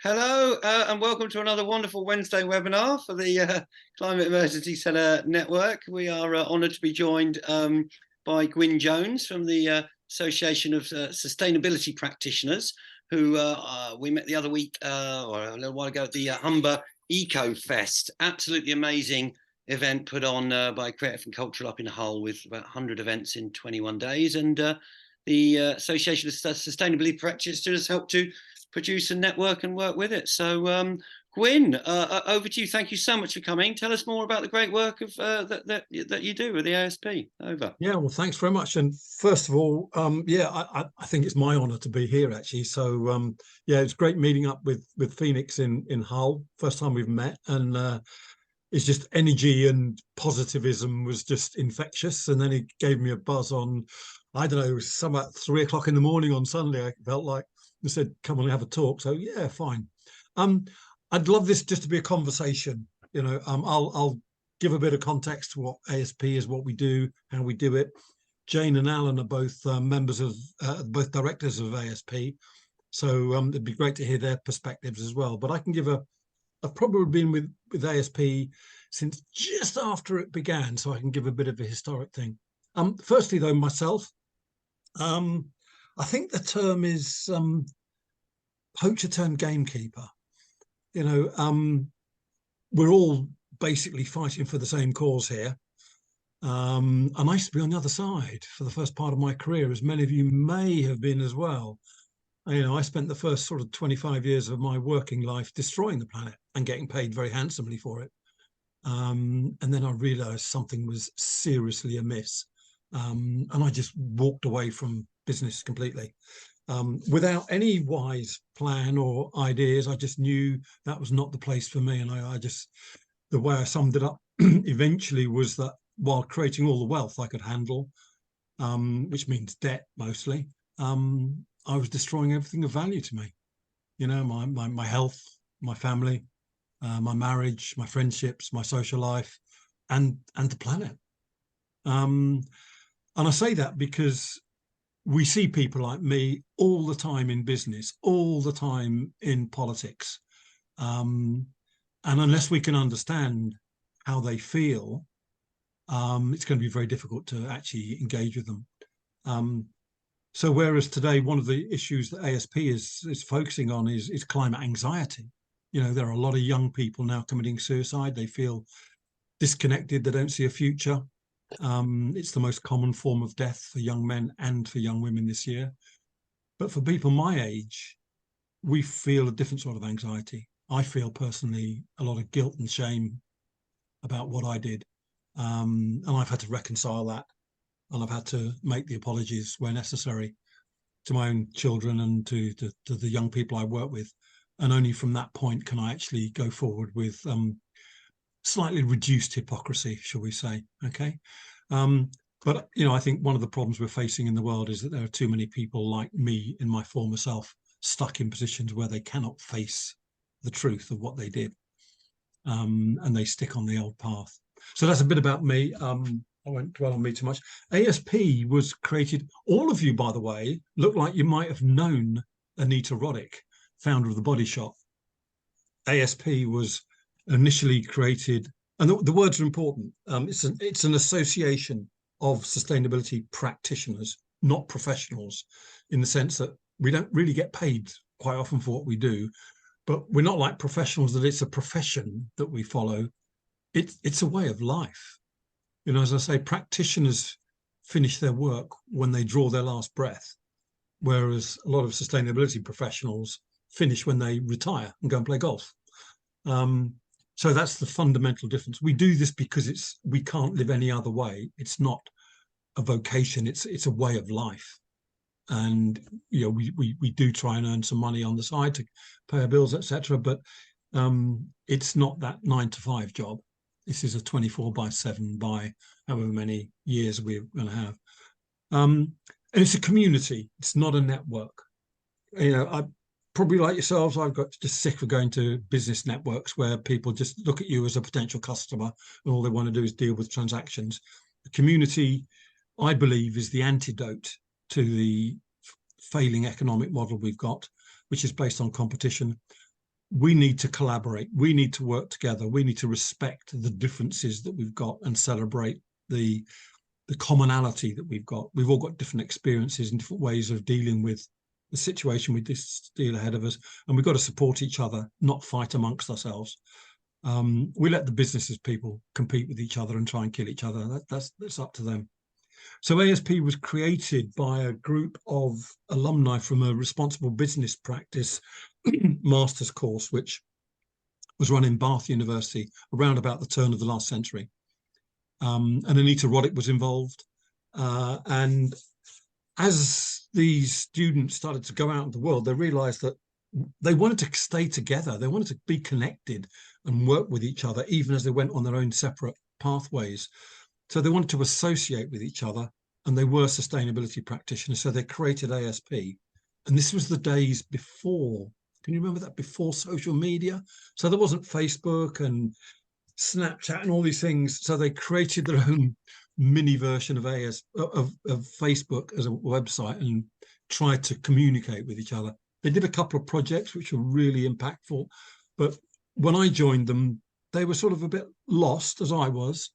Hello, and welcome to another wonderful Wednesday webinar for the Climate Emergency Centre Network. We are honoured to be joined by Gwyn Jones from the Association of Sustainability Practitioners, who we met the other week, or a little while ago, at the Humber Eco Fest. Absolutely amazing event put on by Creative and Cultural up in Hull, with about 100 events in 21 days. And the Association of Sustainability Practitioners helped to produce a network and work with it. So Gwyn, over to you. Thank you so much for coming. Tell us more about the great work of that you do with the ASP. Over. Yeah, well, thanks very much. And first of all, I think it's my honour to be here, actually. So yeah, it's great meeting up with Phoenix in Hull. First time we've met, and it's just energy and positivism was just infectious. And then he gave me a buzz on, I don't know, it was some at 3 o'clock in the morning on Sunday, I felt like. They said, come on and have a talk. So yeah, fine. I'd love this just to be a conversation. You know, I'll give a bit of context to what ASP is, what we do, how we do it. Jane and Alan are both members of, both directors of ASP. So it'd be great to hear their perspectives as well. But I can give I've probably been with ASP since just after it began, so I can give a bit of a historic thing. Firstly, though, myself, I think the term is poacher turned gamekeeper. You know, we're all basically fighting for the same cause here. And I used to be on the other side for the first part of my career, as many of you may have been as well. You know, I spent the first sort of 25 years of my working life destroying the planet and getting paid very handsomely for it. And then I realized something was seriously amiss. And I just walked away from business completely. Without any wise plan or ideas. I just knew that was not the place for me. And I just, the way I summed it up eventually was that while creating all the wealth I could handle, which means debt mostly, I was destroying everything of value to me. You know, my health, my family, my marriage, my friendships, my social life, and the planet. And I say that because we see people like me all the time in business, all the time in politics. And unless we can understand how they feel, it's going to be very difficult to actually engage with them. So whereas today, one of the issues that ASP is focusing on is climate anxiety. You know, there are a lot of young people now committing suicide. They feel disconnected. They don't see a future. It's the most common form of death for young men and for young women this year. But for people my age, we feel a different sort of anxiety. I feel personally a lot of guilt and shame about what I did. And I've had to reconcile that. And I've had to make the apologies where necessary to my own children and to the young people I work with. And only from that point can I actually go forward with slightly reduced hypocrisy, shall we say, okay? But, you know, I think one of the problems we're facing in the world is that there are too many people like me in my former self stuck in positions where they cannot face the truth of what they did. And they stick on the old path. So that's a bit about me. I won't dwell on me too much. ASP was created, all of you, by the way, look like you might have known Anita Roddick, founder of The Body Shop. ASP was initially created, and the words are important. It's an association of sustainability practitioners, not professionals, in the sense that we don't really get paid quite often for what we do, but we're not like professionals that it's a profession that we follow. It's a way of life. You know, as I say, practitioners finish their work when they draw their last breath, whereas a lot of sustainability professionals finish when they retire and go and play golf. So that's the fundamental difference. We do this because we can't live any other way. It's not a vocation. It's a way of life. And, you know, we do try and earn some money on the side to pay our bills, etc. But it's not that 9-to-5 job. This is a 24/7 by however many years we're going to have. And it's a community. It's not a network. You know, I probably like yourselves, I've got just sick of going to business networks where people just look at you as a potential customer and all they want to do is deal with transactions. The community, I believe, is the antidote to the failing economic model we've got, which is based on competition. we need to collaborate. We need to work together. We need to respect the differences that we've got and celebrate the commonality that we've got. We've all got different experiences and different ways of dealing with the situation with this deal ahead of us, and we've got to support each other, not fight amongst ourselves. We let the businesses people compete with each other and try and kill each other. That's up to them. So ASP was created by a group of alumni from a responsible business practice master's course, which was run in Bath University around about the turn of the last century. And Anita Roddick was involved. And as these students started to go out in the world, they realized that they wanted to stay together. They wanted to be connected and work with each other, even as they went on their own separate pathways. So they wanted to associate with each other, and they were sustainability practitioners. So they created ASP. And this was the days before, can you remember that, before social media? So there wasn't Facebook and Snapchat and all these things. So they created their own mini version of Facebook as a website and tried to communicate with each other. They did a couple of projects which were really impactful. But when I joined them, they were sort of a bit lost, as I was.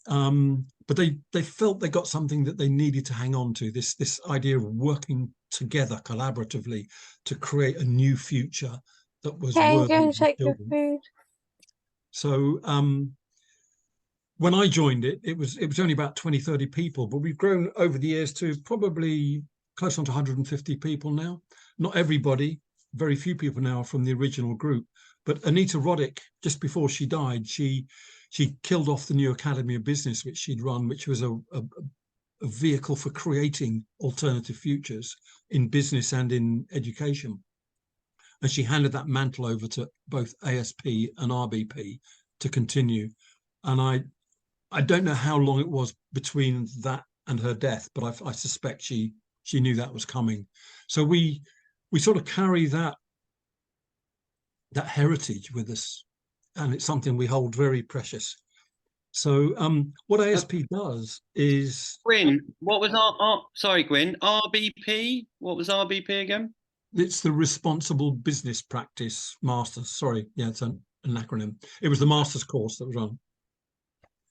But they felt they got something that they needed to hang on to, this idea of working together collaboratively to create a new future that was worthy go and of take your children. food. So when I joined it, it was only about 20, 30 people, but we've grown over the years to probably close on to 150 people now. Not everybody, very few people now are from the original group. But Anita Roddick, just before she died, she killed off the New Academy of Business, which she'd run, which was a vehicle for creating alternative futures in business and in education. And she handed that mantle over to both ASP and RBP to continue. And I don't know how long it was between that and her death, but I suspect she knew that was coming. So we sort of carry that heritage with us, and it's something we hold very precious. So what ASP does is... Gwyn, what was sorry, Gwyn, RBP? What was RBP again? It's the Responsible Business Practice Masters. Sorry, yeah, it's an acronym. It was the master's course that was run.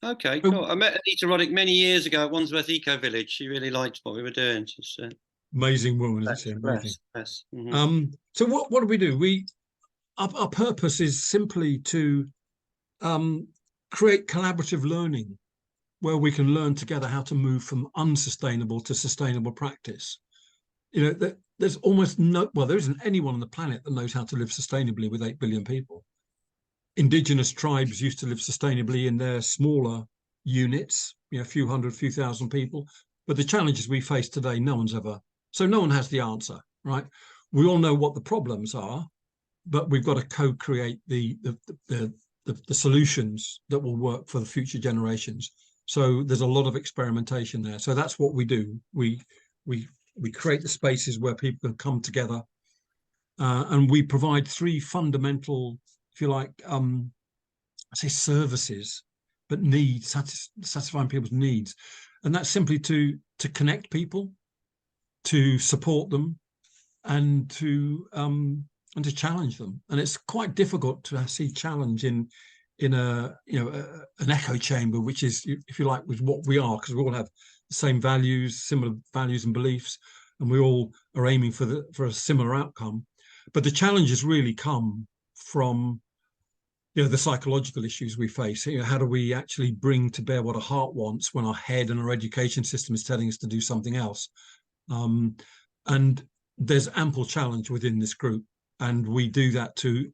Okay, cool. I met Anita Roddick many years ago at Wandsworth Eco Village. She really liked what we were doing. She's amazing woman, isn't she? Amazing. Bless. Mm-hmm. So what do we do? Our purpose is simply to create collaborative learning where we can learn together how to move from unsustainable to sustainable practice. You know, there's almost there isn't anyone on the planet that knows how to live sustainably with 8 billion people. Indigenous tribes used to live sustainably in their smaller units, a few hundred, few thousand people. But the challenges we face today, no one has the answer, right? We all know what the problems are, but we've got to co-create the solutions that will work for the future generations. So there's a lot of experimentation there. So that's what we do. We create the spaces where people can come together, and we provide 3 fundamental, if you like, I say services, but needs, satisfying people's needs. And that's simply to connect people, to support them, and to challenge them. And it's quite difficult to see challenge in an echo chamber, which is, if you like, was what we are, because we all have the same values, similar values and beliefs, and we all are aiming for a similar outcome. But the challenges really come from the psychological issues we face. How do we actually bring to bear what our heart wants when our head and our education system is telling us to do something else? And there's ample challenge within this group, and we do that to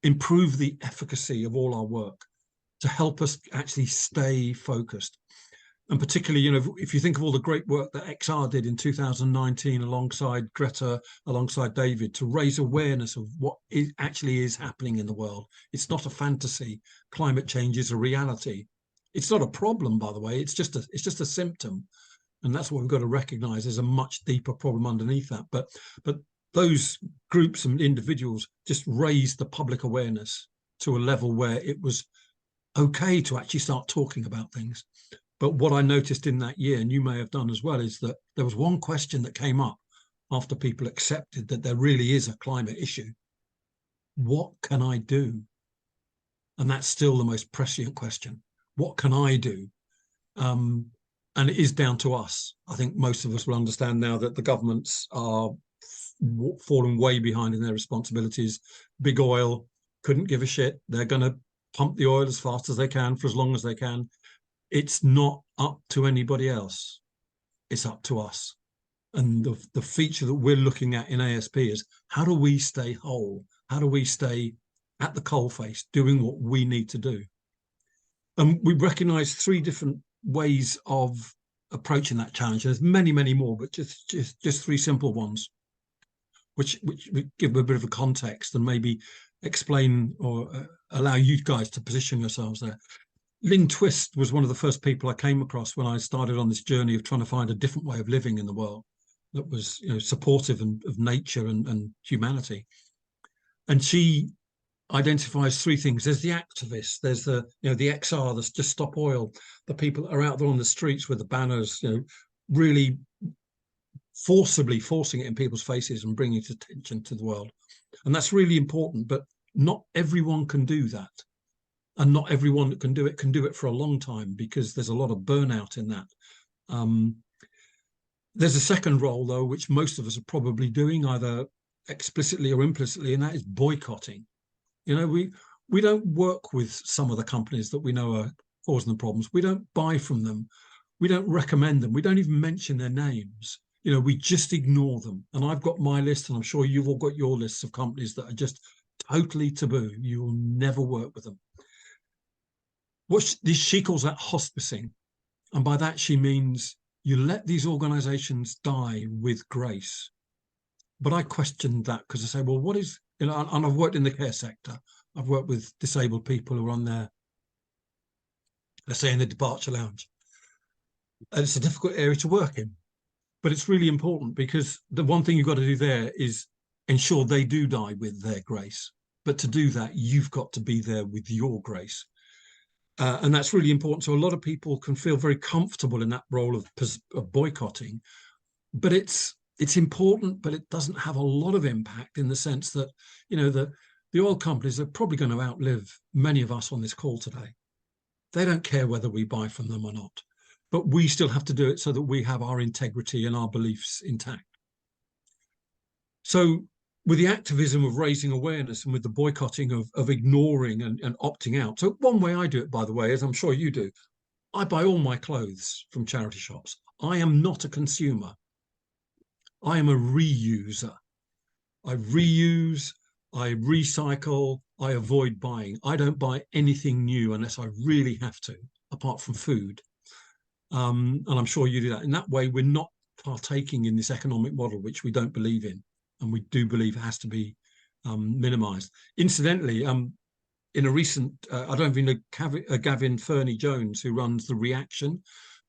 improve the efficacy of all our work, to help us actually stay focused. And particularly, if you think of all the great work that XR did in 2019 alongside Greta, alongside David, to raise awareness of what actually is happening in the world. It's not a fantasy. Climate change is a reality. It's not a problem, by the way. It's just a symptom. And that's what we've got to recognize. There's a much deeper problem underneath that. But those groups and individuals just raised the public awareness to a level where it was okay to actually start talking about things. But what I noticed in that year, and you may have done as well, is that there was one question that came up after people accepted that there really is a climate issue. what can I do? And that's still the most prescient question. What can I do? And it is down to us. I think most of us will understand now that the governments are falling way behind in their responsibilities. Big oil couldn't give a shit. They're going to pump the oil as fast as they can for as long as they can. It's not up to anybody else. It's up to us. And the feature that we're looking at in ASP is, how do we stay whole? How do we stay at the coalface doing what we need to do? And we recognize 3 different ways of approaching that challenge. There's many, many more, but just 3 simple ones, which give a bit of a context and maybe explain or allow you guys to position yourselves there. Lynn Twist was one of the first people I came across when I started on this journey of trying to find a different way of living in the world that was, supportive of nature and humanity. And she identifies 3 things. There's the activists, there's the XR, that's Just Stop Oil, the people that are out there on the streets with the banners, really forcibly forcing it in people's faces and bringing attention to the world. And that's really important, but not everyone can do that. And not everyone that can do it for a long time, because there's a lot of burnout in that. There's a second role, though, which most of us are probably doing either explicitly or implicitly, and that is boycotting. We don't work with some of the companies that we know are causing the problems. We don't buy from them. We don't recommend them. We don't even mention their names. We just ignore them. And I've got my list, and I'm sure you've all got your lists of companies that are just totally taboo. You will never work with them. What she calls that hospicing. And by that, she means you let these organizations die with grace. But I questioned that, because I say, well, what is, and I've worked in the care sector. I've worked with disabled people who are on their, let's say, in the departure lounge. And it's a difficult area to work in, but it's really important, because the one thing you've got to do there is ensure they do die with their grace. But to do that, you've got to be there with your grace. And that's really important. So a lot of people can feel very comfortable in that role of boycotting, but it's important, but it doesn't have a lot of impact, in the sense that, the oil companies are probably going to outlive many of us on this call today. They don't care whether we buy from them or not, but we still have to do it so that we have our integrity and our beliefs intact. So with the activism of raising awareness and with the boycotting of ignoring and opting out. So one way I do it, by the way, as I'm sure you do, I buy all my clothes from charity shops. I am not a consumer. I am a reuser. I reuse, I recycle, I avoid buying. I don't buy anything new unless I really have to, apart from food. And I'm sure you do that. In that way, we're not partaking in this economic model, which we don't believe in. And we do believe it has to be minimised. Incidentally, in a recent, I don't even know, Gavin Fernie-Jones, who runs The Reaction,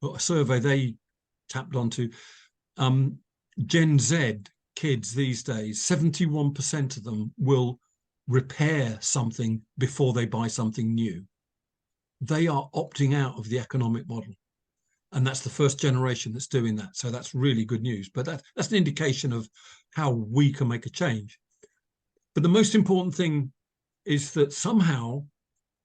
a survey they tapped onto, Gen Z kids these days, 71% of them will repair something before they buy something new. They are opting out of the economic model. And that's the first generation that's doing that. So that's really good news. But that's an indication of how we can make a change. But the most important thing is that somehow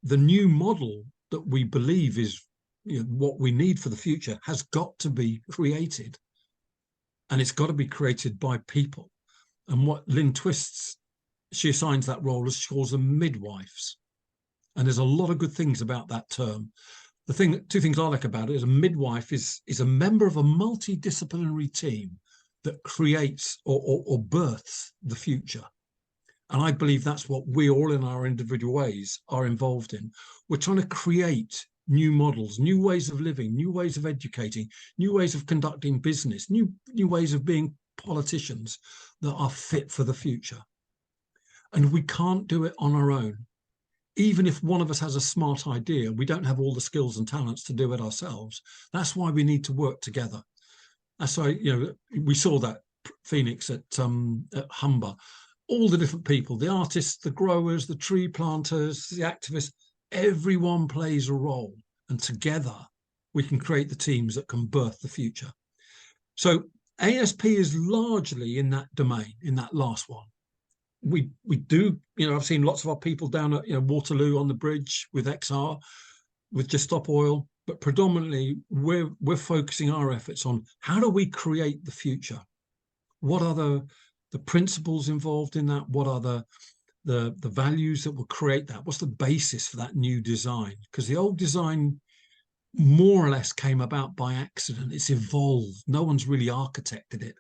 the new model that we believe is what we need for the future has got to be created. And it's got to be created by people. And what Lynn Twists, she assigns that role as, she calls them midwives. And there's a lot of good things about that term. Two things I like about it is a midwife is a member of a multidisciplinary team that creates or births the future. And I believe that's what we all in our individual ways are involved in. We're trying to create new models, new ways of living, new ways of educating, new ways of conducting business, new ways of being politicians that are fit for the future. And we can't do it on our own. Even if one of us has a smart idea, we don't have all the skills and talents to do it ourselves. That's why we need to work together. That's why, we saw that Phoenix at Humber, all the different people, the artists, the growers, the tree planters, the activists, everyone plays a role. And together we can create the teams that can birth the future. So ASP is largely in that domain, in that last one. we do, I've seen lots of our people down at Waterloo on the bridge with XR, with Just Stop Oil, but predominantly we're focusing our efforts on how do we create the future? What are the principles involved in that? What are the values that will create that? What's the basis for that new design? Because the old design more or less came about by accident. It's evolved. No one's really architected it.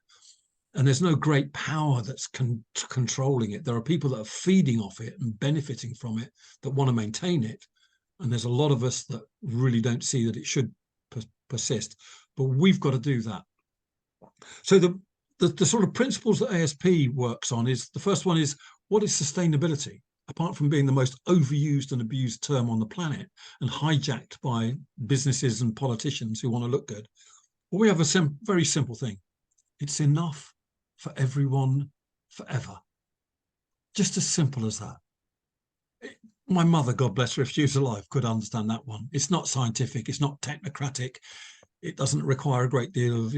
And there's no great power that's controlling it. There are people that are feeding off it and benefiting from it that want to maintain it. And there's a lot of us that really don't see that it should persist. But we've got to do that. So the sort of principles that ASP works on is, the first one is, what is sustainability? Apart from being the most overused and abused term on the planet and hijacked by businesses and politicians who want to look good, well, we have a very simple thing. It's enough for everyone forever. Just as simple as that. My mother, God bless her, if she was alive, could understand that one. It's not scientific. It's not technocratic. It doesn't require a great deal of,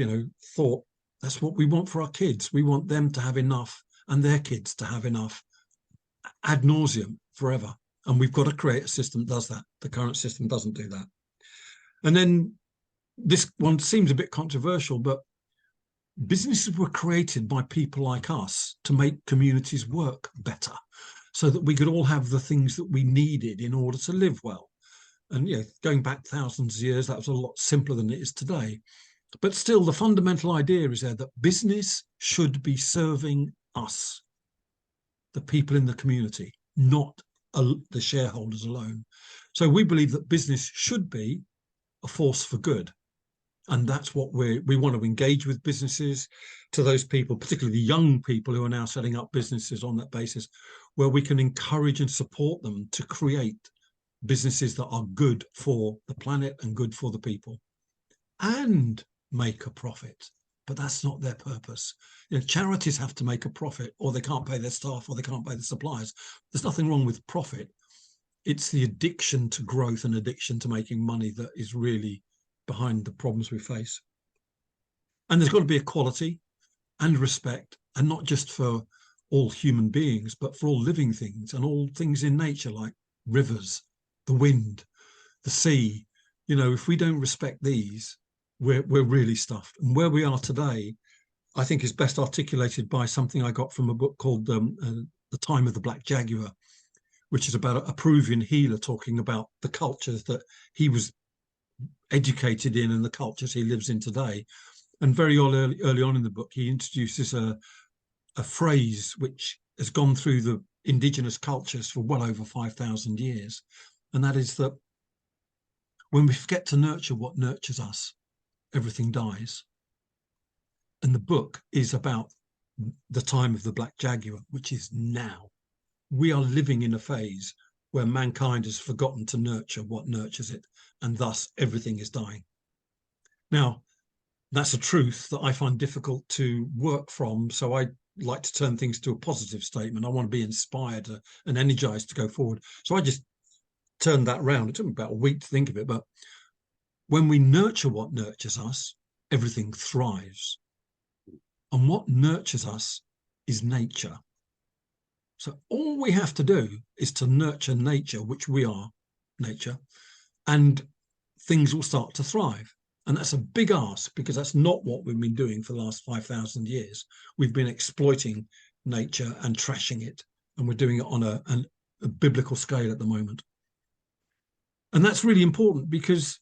thought. That's what we want for our kids. We want them to have enough and their kids to have enough ad nauseum forever. And we've got to create a system that does that. The current system doesn't do that. And then this one seems a bit controversial, but businesses were created by people like us to make communities work better so that we could all have the things that we needed in order to live well. And, going back thousands of years, that was a lot simpler than it is today. But still, the fundamental idea is there that business should be serving us, the people in the community, not the shareholders alone. So we believe that business should be a force for good. And that's what we want to engage with businesses, to those people, particularly the young people who are now setting up businesses on that basis, where we can encourage and support them to create businesses that are good for the planet and good for the people and make a profit. But that's not their purpose. Charities have to make a profit, or they can't pay their staff, or they can't pay the suppliers. There's nothing wrong with profit. It's the addiction to growth and addiction to making money that is really behind the problems we face. And there's got to be equality and respect, and not just for all human beings, but for all living things and all things in nature, like rivers, the wind, the sea. If we don't respect these, we're really stuffed. And where we are today, I think, is best articulated by something I got from a book called The Time of the Black Jaguar, which is about a Peruvian healer talking about the cultures that he was educated in and the cultures he lives in today. And very early on in the book, he introduces a phrase which has gone through the indigenous cultures for well over 5,000 years. And that is that when we forget to nurture what nurtures us, everything dies. And the book is about the time of the Black Jaguar, which is now. We are living in a phase where mankind has forgotten to nurture what nurtures it, and thus everything is dying. Now, that's a truth that I find difficult to work from, so I like to turn things to a positive statement. I want to be inspired and energized to go forward. So I just turned that round. It took me about a week to think of it, but when we nurture what nurtures us, everything thrives. And what nurtures us is nature. So all we have to do is to nurture nature, which we are nature, and things will start to thrive. And that's a big ask, because that's not what we've been doing for the last 5,000 years. We've been exploiting nature and trashing it, and we're doing it on a biblical scale at the moment. And that's really important, because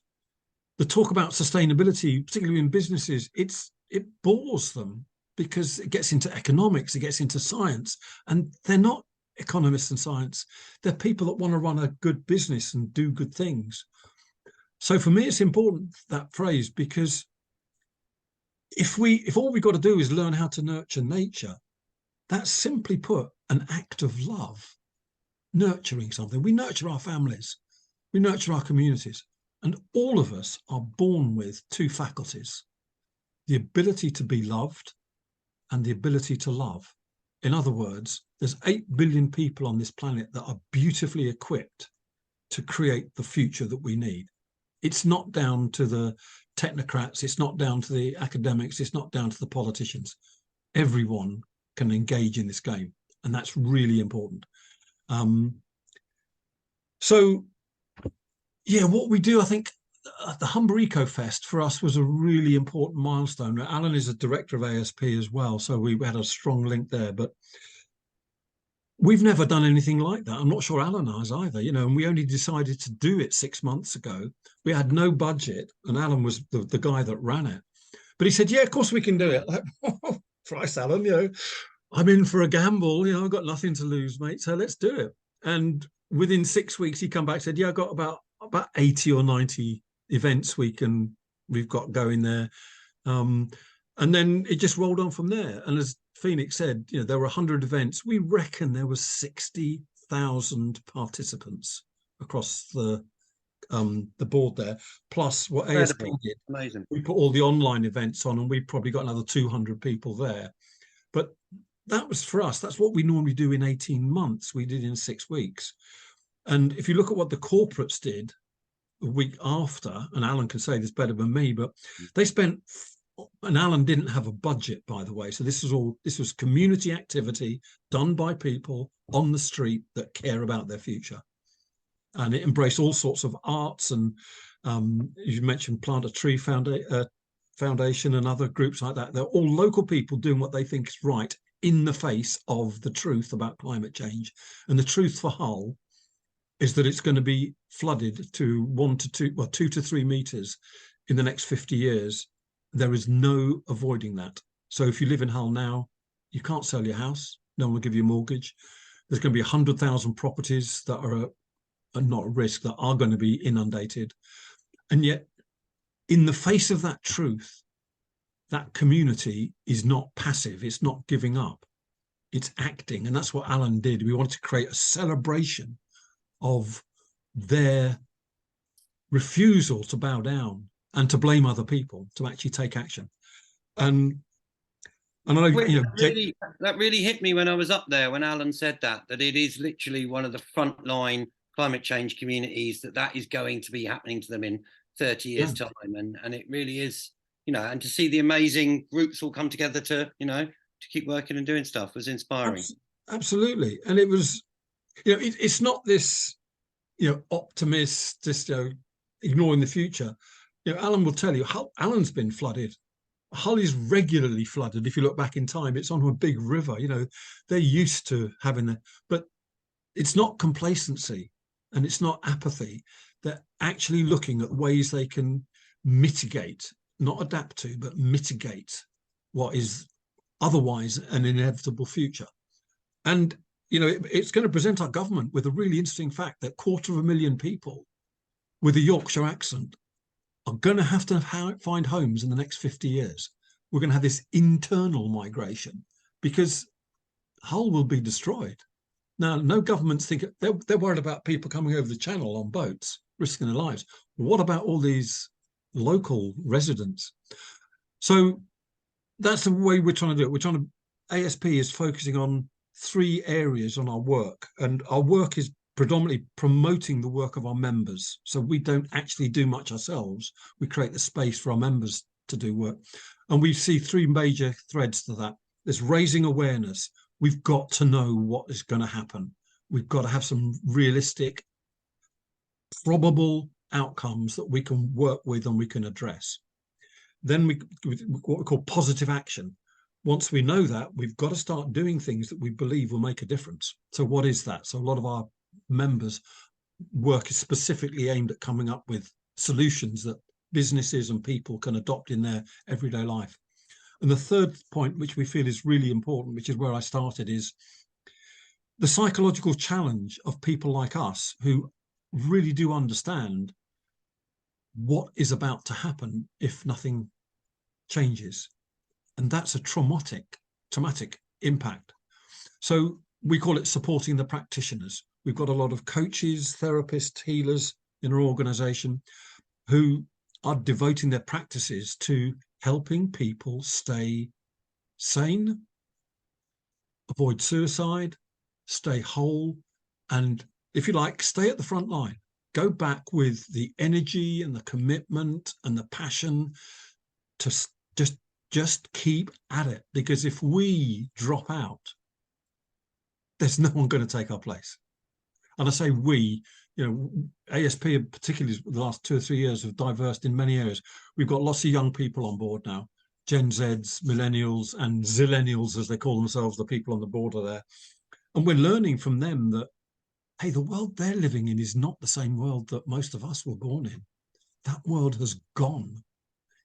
the talk about sustainability, particularly in businesses, it bores them, because it gets into economics, it gets into science, and they're not economists and science. They're people that want to run a good business and do good things. So for me, it's important, that phrase, because if all we've got to do is learn how to nurture nature, that's simply put an act of love, nurturing something. We nurture our families, we nurture our communities, and all of us are born with two faculties: the ability to be loved and the ability to love. In other words, there's 8 billion people on this planet that are beautifully equipped to create the future that we need. It's not down to the technocrats, it's not down to the academics, it's not down to the politicians. Everyone can engage in this game. and that's really important. So yeah, what we do, I think the Humber Eco Fest for us was a really important milestone. Alan is a director of ASP as well, so we had a strong link there, but we've never done anything like that. I'm not sure Alan has either, and we only decided to do it 6 months ago. We had no budget, and Alan was the guy that ran it. But he said, yeah, of course we can do it. Like, Christ, Alan, I'm in for a gamble. I've got nothing to lose, mate. So let's do it. And within 6 weeks, he come back and said, yeah, I've got about 80 or 90 events we've got going there. And then it just rolled on from there. And as Phoenix said, there were 100 events. We reckon there were 60,000 participants across the board there, plus what ASP did. Amazing. We put all the online events on, and we probably got another 200 people there. But that was for us. That's what we normally do in 18 months. We did in 6 weeks. And if you look at what the corporates did a week after, and Alan can say this better than me, but they spent, and Alan didn't have a budget, by the way. So this was community activity done by people on the street that care about their future. And it embraced all sorts of arts, and you mentioned Plant a Tree Foundation and other groups like that. They're all local people doing what they think is right in the face of the truth about climate change. And the truth for Hull is that it's going to be flooded to 2 to 3 meters in the next 50 years. There is no avoiding that. So if you live in Hull now, you can't sell your house. No one will give you a mortgage. There's going to be 100,000 properties that are not at risk, that are going to be inundated. And yet, in the face of that truth, that community is not passive. It's not giving up. It's acting. And that's what Alan did. We wanted to create a celebration of their refusal to bow down and to blame other people, to actually take action. And I know, that really hit me when I was up there, when Alan said that it is literally one of the frontline climate change communities, that is going to be happening to them in 30 years time. And it really is, and to see the amazing groups all come together to keep working and doing stuff was inspiring. Absolutely. And it was, it's not this, optimist, just, ignoring the future. Alan will tell you, Alan's been flooded. Hull is regularly flooded. If you look back in time, it's on a big river. They're used to having that, but it's not complacency and it's not apathy. They're actually looking at ways they can mitigate, not adapt to, but mitigate what is otherwise an inevitable future. And, it's going to present our government with a really interesting fact that 250,000 people with a Yorkshire accent are going to have to find homes in the next 50 years. We're going to have this internal migration because Hull will be destroyed. Now, no governments think they're worried about people coming over the channel on boats, risking their lives. What about all these local residents? So that's the way we're trying to do it. ASP is focusing on 3 areas on our work, and our work is predominantly promoting the work of our members. So we don't actually do much ourselves. We create the space for our members to do work. And we see 3 major threads to that. There's raising awareness. We've got to know what is going to happen. We've got to have some realistic, probable outcomes that we can work with and we can address. Then what we call positive action. Once we know that, we've got to start doing things that we believe will make a difference. So what is that? So a lot of our members' work is specifically aimed at coming up with solutions that businesses and people can adopt in their everyday life. And the third point, which we feel is really important, which is where I started, is the psychological challenge of people like us who really do understand what is about to happen if nothing changes. And that's a traumatic impact. So we call it supporting the practitioners. We've got a lot of coaches, therapists, healers in our organization who are devoting their practices to helping people stay sane, avoid suicide, stay whole, and, if you like, stay at the front line. Go back with the energy and the commitment and the passion to just keep at it. Because if we drop out, there's no one going to take our place. And I say we, you know, ASP, particularly the last 2 or 3 years, have diversed in many areas. We've got lots of young people on board now, Gen Zs, millennials, and zillennials, as they call themselves, the people on the board are there. And we're learning from them that, hey, the world they're living in is not the same world that most of us were born in. That world has gone.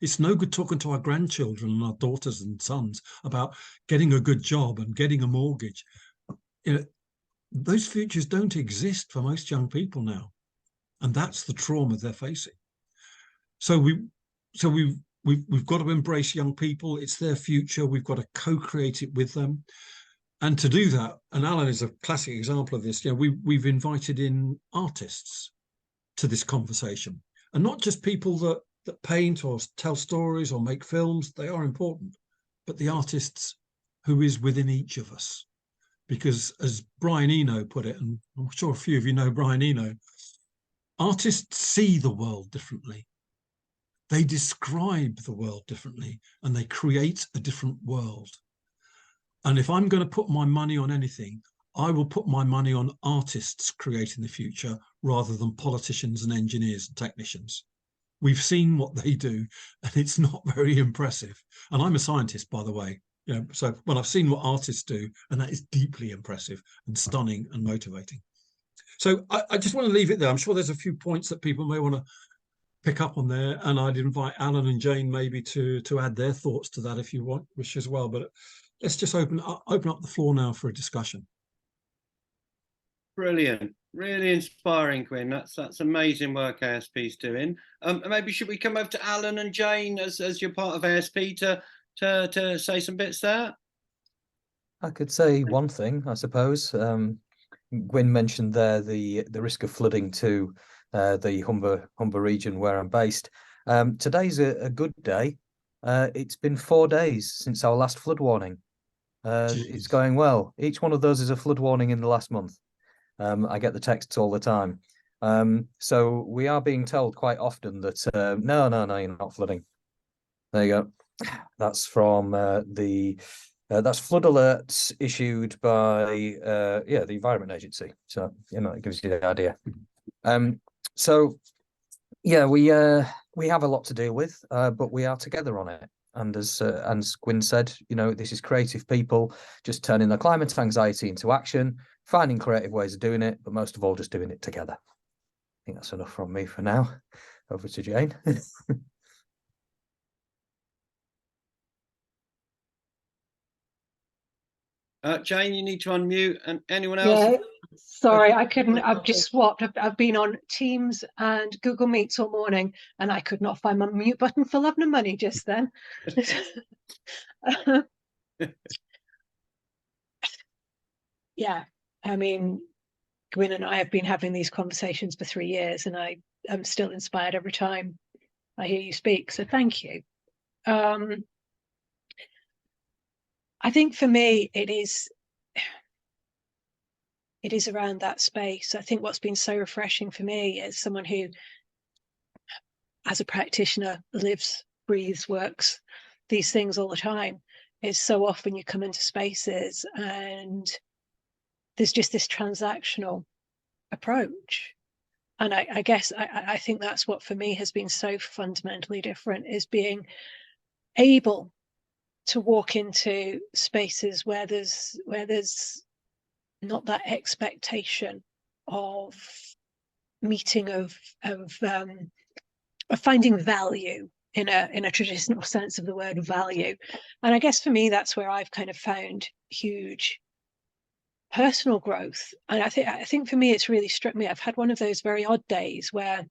It's no good talking to our grandchildren and our daughters and sons about getting a good job and getting a mortgage. You know, those futures don't exist for most young people now, and that's the trauma they're facing. So we've got to embrace young people. It's their future. We've got to co-create it with them, and to do that, and Alan is a classic example of this. You know, we've invited in artists to this conversation, and not just people that paint or tell stories or make films. They are important, but the artists who is within each of us. Because as Brian Eno put it, and I'm sure a few of you know Brian Eno, artists see the world differently. They describe the world differently, and they create a different world. And if I'm going to put my money on anything, I will put my money on artists creating the future rather than politicians and engineers and technicians. We've seen what they do, and it's not very impressive. And I'm a scientist, by the way. You know, so when I've seen what artists do, and that is deeply impressive and stunning and motivating. So I just want to leave it there. I'm sure there's a few points that people may want to pick up on there, and I'd invite Alan and Jane maybe to add their thoughts to that if you wish as well. But let's just open up the floor now for a discussion. Brilliant, really inspiring, Gwyn. That's amazing work ASP's doing. Maybe should we come over to Alan and Jane as you're part of ASP to say some bits there? I could say one thing, I suppose. Gwyn mentioned there the risk of flooding to the Humber region where I'm based. Today's a good day. It's been 4 days since our last flood warning. It's going well. Each one of those is a flood warning in the last month. I get the texts all the time. So we are being told quite often that no, you're not flooding. There you go. That's from that's flood alerts issued by the Environment Agency. So it gives you the idea. So yeah, we have a lot to deal with, but we are together on it. And as Gwyn said, this is creative people just turning their climate anxiety into action, finding creative ways of doing it, but most of all, just doing it together. I think that's enough from me for now. Over to Jane. Jane, you need to unmute, and anyone else? Yeah, sorry, I couldn't. I've just swapped. I've been on Teams and Google Meets all morning, and I could not find my mute button for love nor money just then. Yeah, I mean, Gwyn and I have been having these conversations for 3 years, and I am still inspired every time I hear you speak. So thank you. I think for me, it is around that space. I think what's been so refreshing for me as someone who, as a practitioner, lives, breathes, works these things all the time, is so often you come into spaces and there's just this transactional approach. And I guess I think that's what for me has been so fundamentally different, is being able to walk into spaces where there's not that expectation of meeting of finding value in a traditional sense of the word value. And I guess for me, that's where I've kind of found huge personal growth. And I think for me, it's really struck me. I've had one of those very odd days where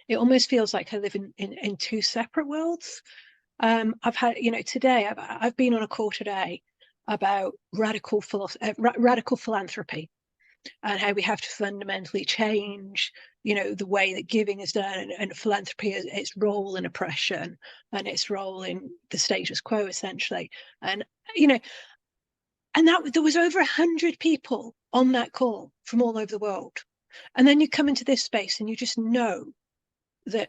it almost feels like I live in two separate worlds. I've had, today I've been on a call today about radical philanthropy and how we have to fundamentally change, the way that giving is done, and philanthropy, its role in oppression and its role in the status quo, essentially. And and that there was over 100 people on that call from all over the world. And then you come into this space and you just know that,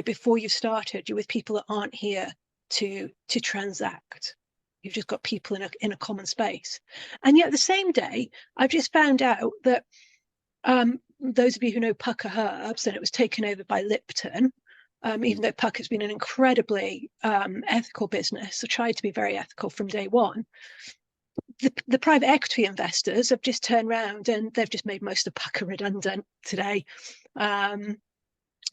before you've started, you're with people that aren't here to transact. You've just got people in a common space. And yet the same day, I've just found out that those of you who know Pucker Herbs, and it was taken over by Lipton, even though Pucker's been an incredibly ethical business, so tried to be very ethical from day one. The private equity investors have just turned around and they've just made most of Pucker redundant today.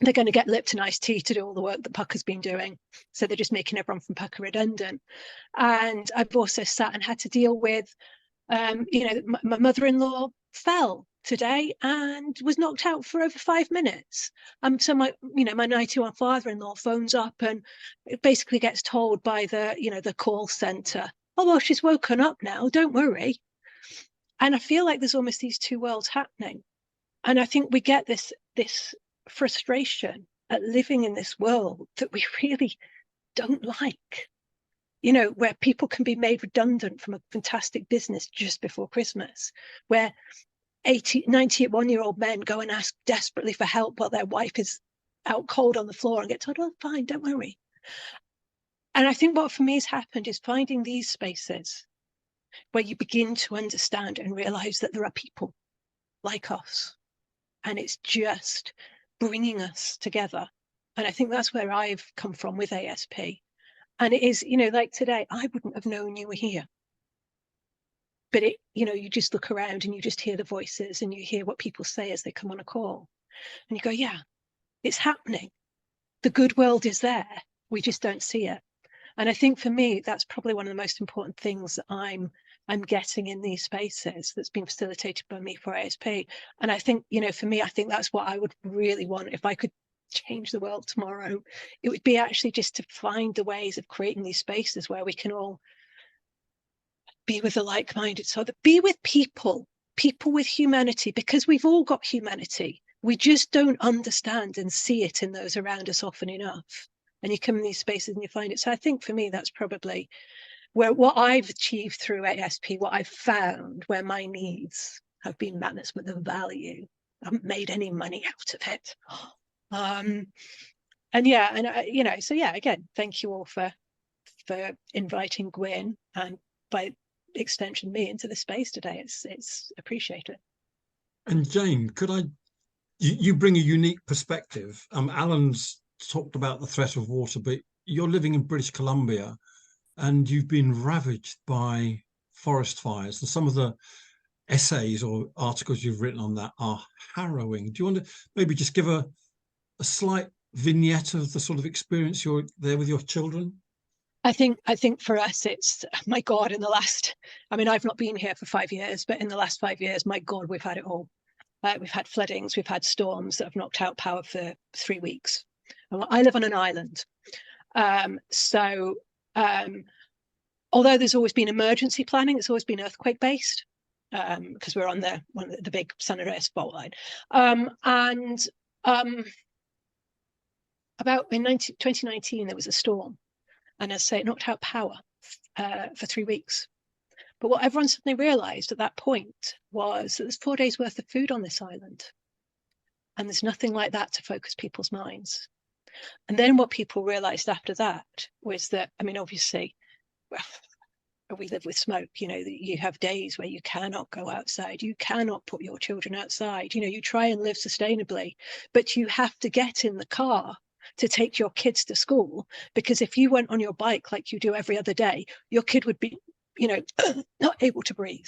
They're going to get Lipton iced tea to do all the work that Pucker's been doing. So they're just making everyone from Pucker redundant. And I've also sat and had to deal with, my mother-in-law fell today and was knocked out for over 5 minutes. So my 91 father-in-law phones up and it basically gets told by the call centre, oh, well, she's woken up now, don't worry. And I feel like there's almost these two worlds happening. And I think we get this frustration at living in this world that we really don't like, where people can be made redundant from a fantastic business just before Christmas, where 91-year-old men go and ask desperately for help while their wife is out cold on the floor and get told, oh, fine, don't worry. And I think what for me has happened is finding these spaces where you begin to understand and realize that there are people like us, and it's just bringing us together. And I think that's where I've come from with ASP. And it is, like today, I wouldn't have known you were here. But you just look around and you just hear the voices and you hear what people say as they come on a call. And you go, yeah, it's happening. The good world is there. We just don't see it. And I think for me, that's probably one of the most important things that I'm getting in these spaces that's been facilitated by me for ASP. And I think, for me, I think that's what I would really want. If I could change the world tomorrow, it would be actually just to find the ways of creating these spaces where we can all be with the like-minded, so that be with people with humanity, because we've all got humanity. We just don't understand and see it in those around us often enough. And you come in these spaces and you find it. So I think for me, that's probably where what I've achieved through ASP, what I've found where my needs have been management of value. I haven't made any money out of it. Again, thank you all for inviting Gwyn, and by extension me, into the space today. It's appreciated. And Jane, you bring a unique perspective. Alan's talked about the threat of water, but you're living in British Columbia and you've been ravaged by forest fires. And some of the essays or articles you've written on that are harrowing. Do you want to maybe just give a slight vignette of the sort of experience you're there with your children? I think for us, it's, my God, I've not been here for 5 years, but in the last 5 years, my God, we've had it all. We've had floodings, we've had storms that have knocked out power for 3 weeks. I live on an island. Although there's always been emergency planning, it's always been earthquake based, because we're on one of the big San Andreas fault line. About in 2019, there was a storm, and as I say, it knocked out power for 3 weeks. But what everyone suddenly realized at that point was that there's 4 days worth of food on this island. And there's nothing like that to focus people's minds. And then what people realized after that was that, obviously, we live with smoke, you have days where you cannot go outside, you cannot put your children outside, you try and live sustainably, but you have to get in the car to take your kids to school, because if you went on your bike like you do every other day, your kid would be, not able to breathe.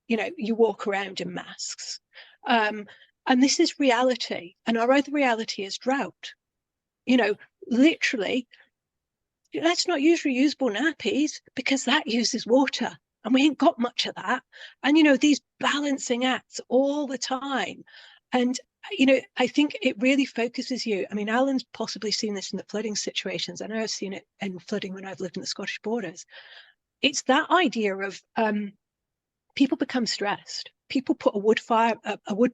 You walk around in masks. And this is reality. And our other reality is drought. Literally, let's not use reusable nappies, because that uses water and we ain't got much of that. And, these balancing acts all the time. And, I think it really focuses you. Alan's possibly seen this in the flooding situations. I know I've seen it in flooding when I've lived in the Scottish borders. It's that idea of people become stressed. People put a wood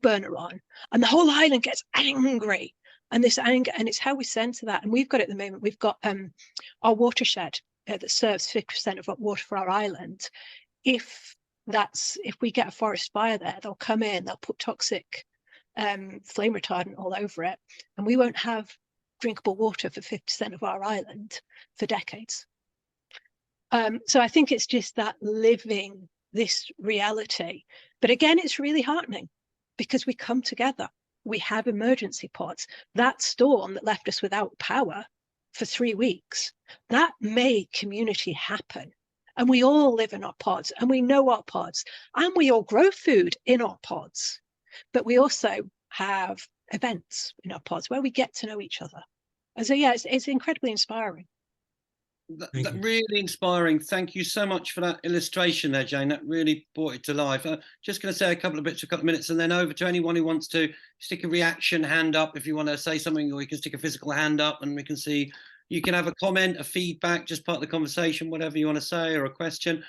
burner on, and the whole island gets angry. And this anger, and it's how we center that. And we've got at the moment, we've got our watershed that serves 50% of water for our island. If we get a forest fire there, they'll come in, they'll put toxic flame retardant all over it, and we won't have drinkable water for 50% of our island for decades. So I think it's just that living this reality. But again, it's really heartening because we come together. We have emergency pods. That storm that left us without power for 3 weeks, that made community happen. And we all live in our pods, and we know our pods, and we all grow food in our pods. But we also have events in our pods where we get to know each other. And so, yeah, it's incredibly inspiring. That really inspiring. Thank you so much for that illustration there, Jane. That really brought it to life. Just going to say a couple of bits for a couple of minutes, and then over to anyone who wants to stick a reaction hand up if you want to say something, or you can stick a physical hand up and we can see. You can have a comment, a feedback, just part of the conversation, whatever you want to say, or a question.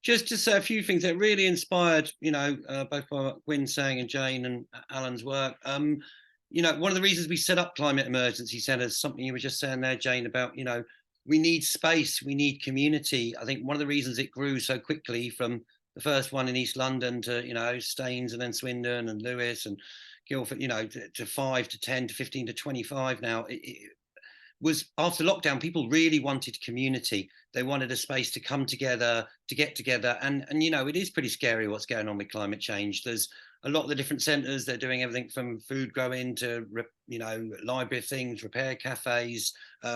Just to say a few things that really inspired, both by what Gwyn's saying and Jane and Alan's work. One of the reasons we set up climate emergency centres, something you were just saying there, Jane, about, we need space, we need community. I think one of the reasons it grew so quickly from the first one in East London to, Staines and then Swindon and Lewis and Guildford, to 5 to 10 to 15 to 25 now. It was after lockdown, people really wanted community. They wanted a space to come together, to get together. And it is pretty scary what's going on with climate change. There's a lot of the different centres, they're doing everything from food growing to, library things, repair cafes.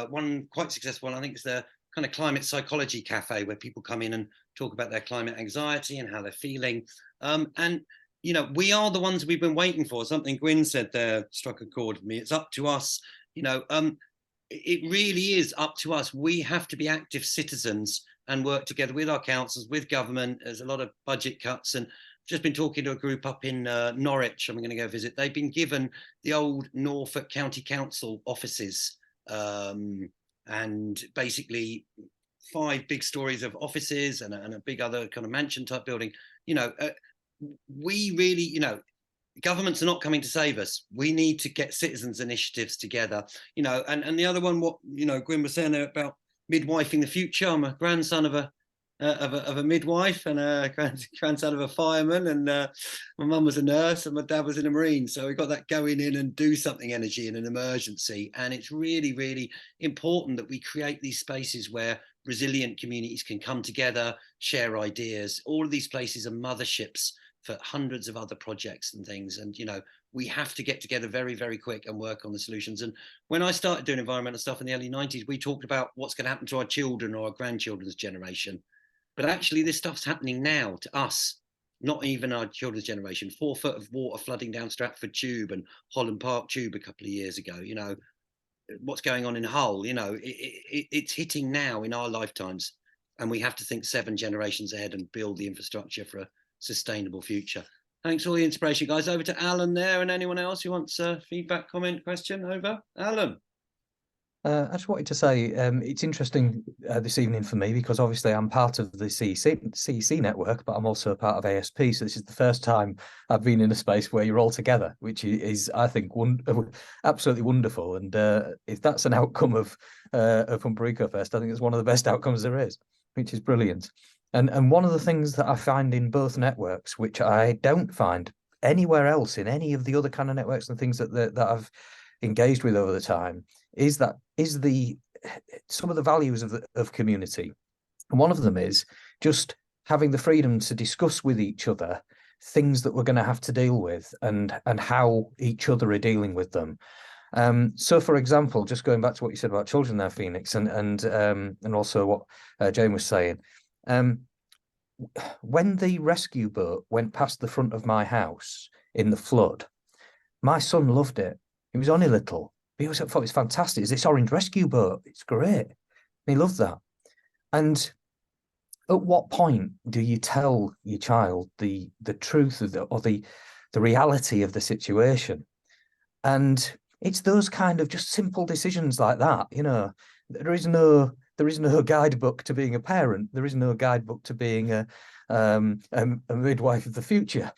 One quite successful one, I think, is the kind of climate psychology cafe where people come in and talk about their climate anxiety and how they're feeling. We are the ones we've been waiting for. Something Gwyn said there struck a chord with me. It's up to us, it really is up to us. We have to be active citizens and work together with our councils, with government. There's a lot of budget cuts, and just been talking to a group up in Norwich. I'm going to go visit. They've been given the old Norfolk County Council offices, and basically 5 big stories of offices and a big other kind of mansion type building. We really, governments are not coming to save us. We need to get citizens' initiatives together, and the other one, what, Gwyn was saying there about midwifing the future. I'm a grandson of a midwife and a grandson of a fireman, and my mum was a nurse and my dad was in the Marines. So we got that going in and do something energy in an emergency. And it's really, really important that we create these spaces where resilient communities can come together, share ideas. All of these places are motherships for hundreds of other projects and things. And, we have to get together very, very quick and work on the solutions. And when I started doing environmental stuff in the early 90s, we talked about what's going to happen to our children or our grandchildren's generation. But actually, this stuff's happening now to us, not even our children's generation. 4 foot of water flooding down Stratford Tube and Holland Park Tube a couple of years ago. What's going on in Hull, it's hitting now in our lifetimes. And we have to think 7 generations ahead and build the infrastructure for a sustainable future. Thanks for all the inspiration, guys. Over to Alan there, and anyone else who wants feedback, comment, question. Over, Alan. I just wanted to say it's interesting this evening for me because obviously I'm part of the CEC network, but I'm also a part of ASP. So this is the first time I've been in a space where you're all together, which is I think, absolutely wonderful. And if that's an outcome of Humber EcoFest, I think it's one of the best outcomes there is, which is brilliant. And one of the things that I find in both networks, which I don't find anywhere else in any of the other kind of networks and things that I've engaged with over the time, is some of the values of community. And one of them is just having the freedom to discuss with each other things that we're going to have to deal with and how each other are dealing with them. So, for example, just going back to what you said about children there, Phoenix, and also what Jane was saying, when the rescue boat went past the front of my house in the flood, my son loved it. He was only little. He thought it's fantastic. It's this orange rescue boat. It's great. And he loved that. And at what point do you tell your child the truth of the reality of the situation? And it's those kind of just simple decisions like that. There is no guidebook to being a parent. There is no guidebook to being a midwife of the future.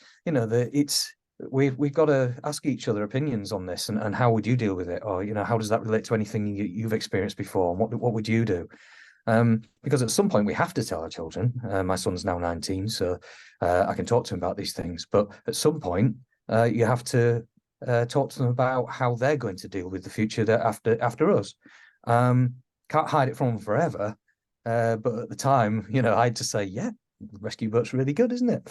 We've got to ask each other opinions on this and how would you deal with it? Or, how does that relate to anything you've experienced before? And what would you do? Because at some point we have to tell our children. My son's now 19, so I can talk to him about these things. But at some point, you have to talk to them about how they're going to deal with the future after us. Can't hide it from them forever. But at the time, you know, I had to say, yeah, the rescue boat's really good, isn't it?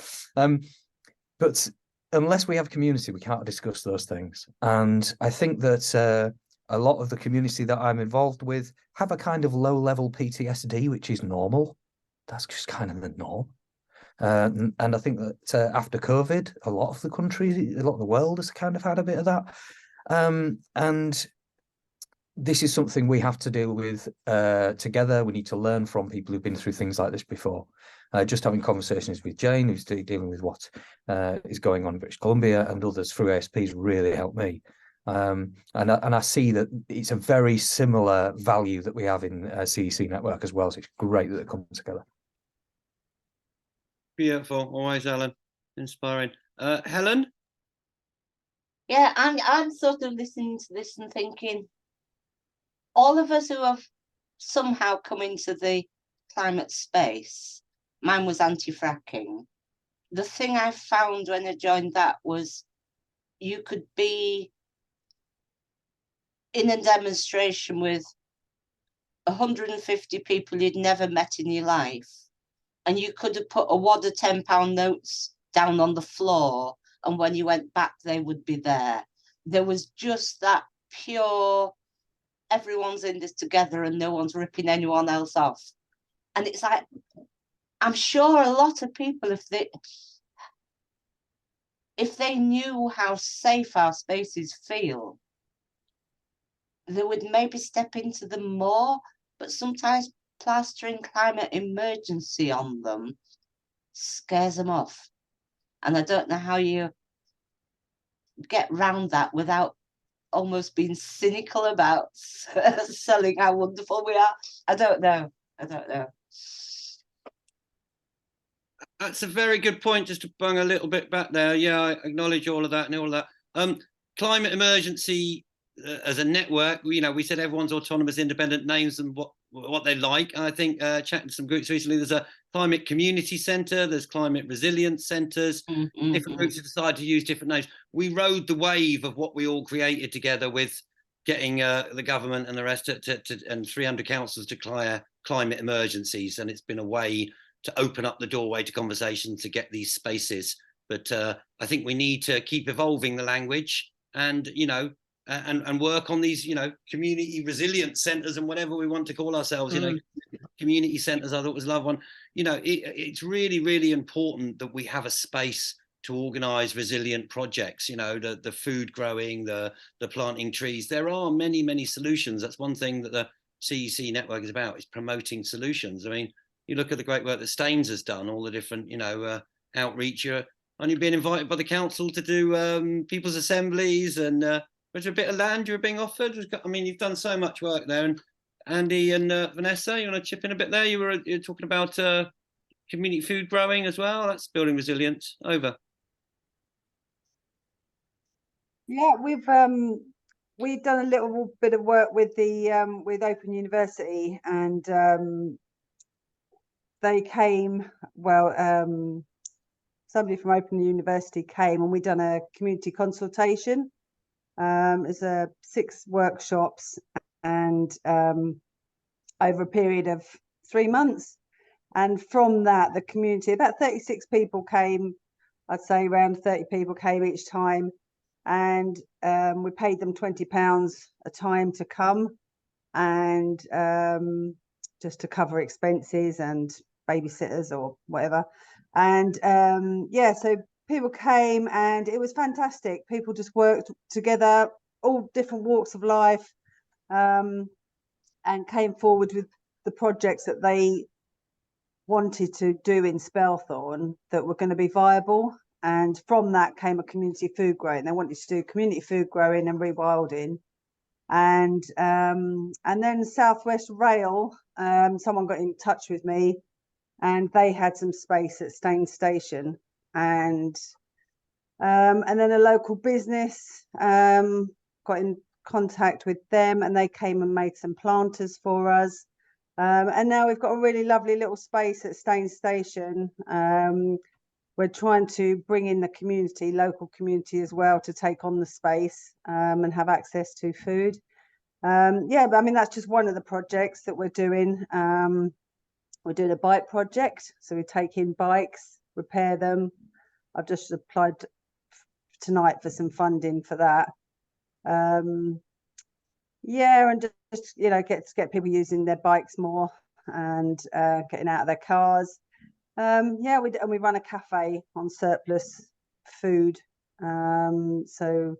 But unless we have community, we can't discuss those things. And I think that a lot of the community that I'm involved with have a kind of low-level PTSD, which is normal. That's just kind of the norm. And I think that after COVID, a lot of the country, a lot of the world has kind of had a bit of that. And this is something we have to deal with together. We need to learn from people who've been through things like this before. Just having conversations with Jane, who's dealing with what is going on in British Columbia, and others through ASPs really helped me. And I see that it's a very similar value that we have in CEC network as well. So it's great that it comes together. Beautiful. Always, Alan. Inspiring. Helen? Yeah, I'm sort of listening to this and thinking, all of us who have somehow come into the climate space, mine was anti-fracking. The thing I found when I joined that was you could be in a demonstration with 150 people you'd never met in your life, and you could have put a wad of £10 notes down on the floor, and when you went back, they would be there. There was just that pure, everyone's in this together and no one's ripping anyone else off. And it's like, I'm sure a lot of people, if they knew how safe our spaces feel, they would maybe step into them more. But sometimes plastering climate emergency on them scares them off. And I don't know how you get round that without almost being cynical about selling how wonderful we are. I don't know. That's a very good point. Just to bung a little bit back there. Yeah, I acknowledge all of that and all of that. Climate emergency as a network, you know, we said everyone's autonomous, independent, names and what they like. And I think chatting to some groups recently, there's a climate community centre, there's climate resilience centres. Different groups have decided to use different names. We rode the wave of what we all created together with getting the government and the rest and 300 councils to declare climate emergencies. And it's been a way to open up the doorway to conversation to get these spaces. But I think we need to keep evolving the language and, you know, and work on these, you know, community resilience centres and whatever we want to call ourselves, you know, community centres. I thought was a lovely one. You know, it's really, really important that we have a space to organise resilient projects, you know, the food growing, the planting trees. There are many, many solutions. That's one thing that the CEC network is about, is promoting solutions. I mean, you look at the great work that Staines has done, all the different, you know, outreach. You're only being invited by the council to do people's assemblies and was a bit of land you were being offered. I mean, you've done so much work there. And Andy and Vanessa, you want to chip in a bit there? You're talking about community food growing as well. That's building resilience. Over. Yeah, we've done a little bit of work with the with Open University, and they came. Well, somebody from Open University came, and we done a community consultation. It's 6 workshops, and over a period of 3 months. And from that, the community, about 36 people came. I'd say around 30 people came each time. And we paid them £20 a time to come, and just to cover expenses and babysitters or whatever. And yeah, so people came and it was fantastic. People just worked together, all different walks of life, and came forward with the projects that they wanted to do in Spelthorne that were going to be viable. And from that came a community food growing. They wanted to do community food growing and rewilding. And then Southwest Rail, someone got in touch with me, and they had some space at Staines Station. And then a local business got in contact with them, and they came and made some planters for us. And now we've got a really lovely little space at Staines Station. We're trying to bring in the community, local community as well, to take on the space and have access to food. Yeah, but I mean, that's just one of the projects that we're doing. We're doing a bike project, so we take in bikes, repair them. I've just applied tonight for some funding for that. Yeah, and just get people using their bikes more and getting out of their cars. Yeah, we run a cafe on surplus food, so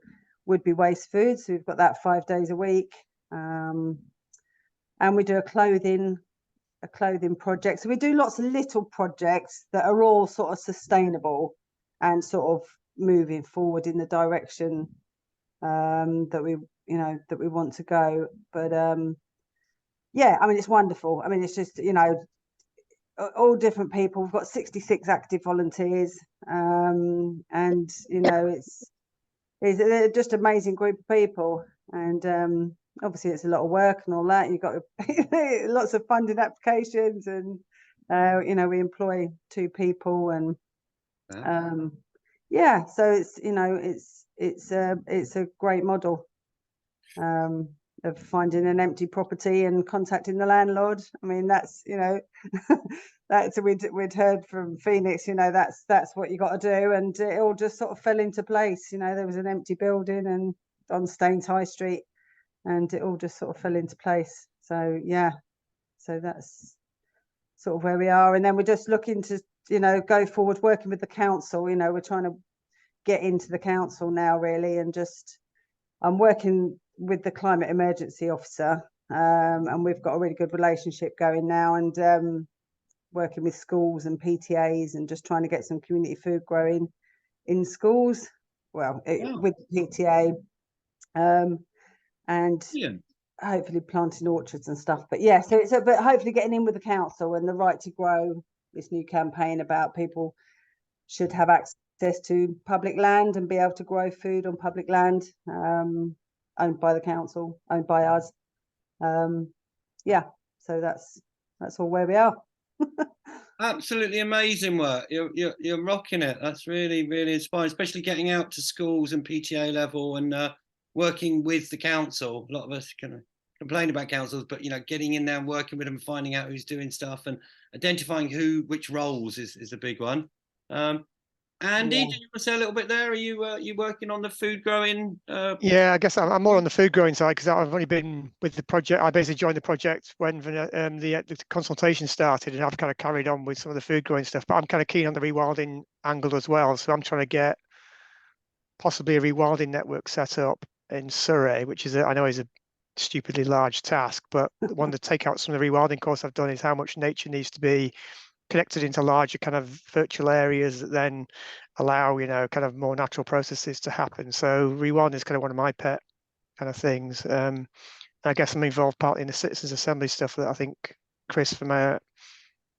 would be waste food. So we've got that 5 days a week, and we do a clothing project. So we do lots of little projects that are all sort of sustainable and sort of moving forward in the direction that we want to go. But yeah, I mean, it's wonderful. I mean, it's just, all different people. We've got 66 active volunteers, and it's just an amazing group of people. And obviously it's a lot of work and all that. You've got lots of funding applications, and we employ 2 people, and yeah, so it's a great model of finding an empty property and contacting the landlord. I mean, that's that's we'd heard from Phoenix, that's what you got to do, and it all just sort of fell into place. There was an empty building and on Staines High Street, and it all just sort of fell into place. So yeah, so that's sort of where we are. And then we're just looking to go forward, working with the council. We're trying to get into the council now, really, and just I'm working with the climate emergency officer, and we've got a really good relationship going now, and working with schools and PTAs, and just trying to get some community food growing in schools, with PTA, and hopefully planting orchards and stuff. But yeah, so but hopefully getting in with the council and the Right to Grow, this new campaign about people should have access to public land and be able to grow food on public land, owned by the council, owned by us. Yeah, so that's all where we are. Absolutely amazing work. You're rocking it. That's really, really inspiring, especially getting out to schools and PTA level and working with the council. A lot of us kind of complain about councils, but getting in there and working with them, finding out who's doing stuff and identifying which roles is a big one. Andy, did you want to say a little bit there? Are you working on the food growing? Yeah, I guess I'm more on the food growing side, because I've only been with the project. I basically joined the project when the consultation started, and I've kind of carried on with some of the food growing stuff. But I'm kind of keen on the rewilding angle as well. So I'm trying to get possibly a rewilding network set up in Surrey, which I know is a stupidly large task, but one to take out some of the rewilding course I've done is how much nature needs to be connected into larger kind of virtual areas that then allow kind of more natural processes to happen. So rewilding is kind of one of my pet kind of things. I guess I'm involved partly in the Citizens Assembly stuff that I think Chris from one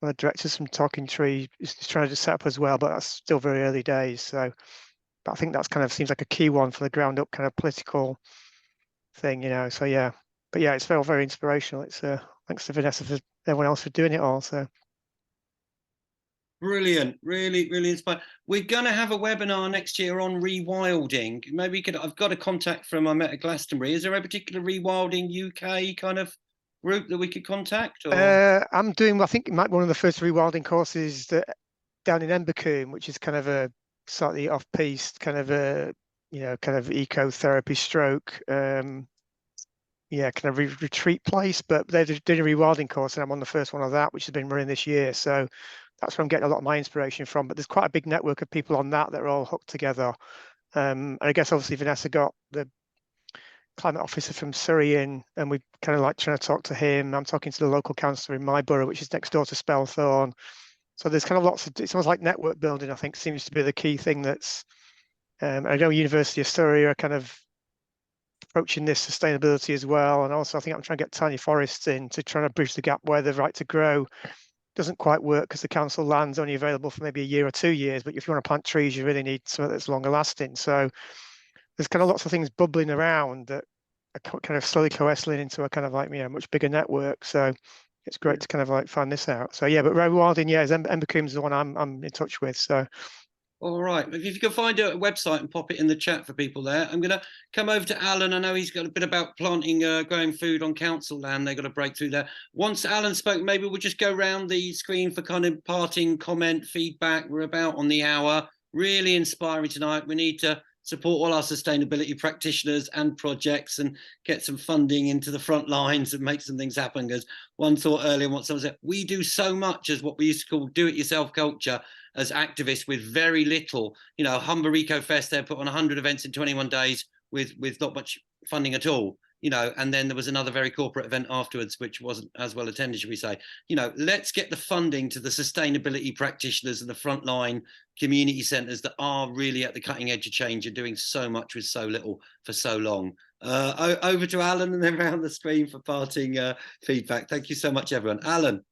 of the directors from Talking Tree is trying to set up as well, but that's still very early days. So, but I think that's kind of seems like a key one for the ground up kind of political thing, So yeah, but yeah, it's very, very inspirational. It's thanks to Vanessa for everyone else for doing it all. So. Brilliant, really, really inspiring. We're going to have a webinar next year on rewilding. Maybe I've got a contact from I met at Glastonbury. Is there a particular rewilding UK kind of group that we could contact? Or? I'm doing, I think, one of the first rewilding courses down in Embercombe, which is kind of a slightly off-piste kind of a kind of ecotherapy stroke. Yeah, kind of retreat place, but they're doing a rewilding course, and I'm on the first one of that, which has been running this year. So that's where I'm getting a lot of my inspiration from. But there's quite a big network of people on that are all hooked together. And I guess obviously Vanessa got the climate officer from Surrey in, and we kind of like trying to talk to him. I'm talking to the local councillor in my borough, which is next door to Spelthorne. So there's kind of lots of, it's almost like network building, I think, seems to be the key thing that's, I know University of Surrey are kind of approaching this sustainability as well. And also I think I'm trying to get tiny forests in to try to bridge the gap where the right to grow doesn't quite work because the council land's only available for maybe a year or 2 years. But if you want to plant trees, you really need something that's longer lasting. So there's kind of lots of things bubbling around that are kind of slowly coalescing into a kind of like, much bigger network. So it's great to kind of like find this out. So yeah, but rewilding, yeah, Embercombe's the one I'm in touch with. So All right. If you can find a website and pop it in the chat for people there. I'm going to come over to Alan. I know he's got a bit about planting, growing food on council land. They've got a breakthrough there. Once Alan spoke, maybe we'll just go around the screen for kind of parting comment, feedback. We're about on the hour. Really inspiring tonight. We need to support all our sustainability practitioners and projects and get some funding into the front lines and make some things happen. Because one thought earlier, what someone said, we do so much as what we used to call do-it-yourself culture as activists with very little. You know, Humber Eco Fest, they put on 100 events in 21 days with not much funding at all. You know, and then there was another very corporate event afterwards, which wasn't as well attended, should we say. You know, let's get the funding to the sustainability practitioners and the frontline community centres that are really at the cutting edge of change and doing so much with so little for so long. Over to Alan and then around the screen for parting feedback. Thank you so much, everyone. Alan.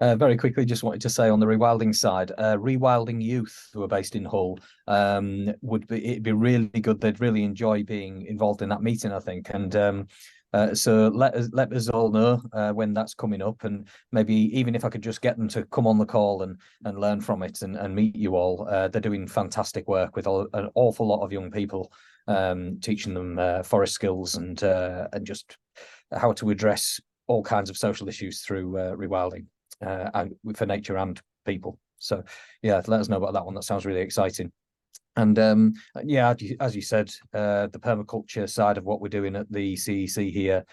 Very quickly, just wanted to say on the rewilding side, rewilding youth who are based in Hull, it'd be really good. They'd really enjoy being involved in that meeting, I think. And so let us all know when that's coming up, and maybe even if I could just get them to come on the call and learn from it and meet you all. They're doing fantastic work with an awful lot of young people, teaching them forest skills and just how to address all kinds of social issues through rewilding. And for nature and people. So yeah, let us know about that one. That sounds really exciting. And yeah, as you said, the permaculture side of what we're doing at the CEC here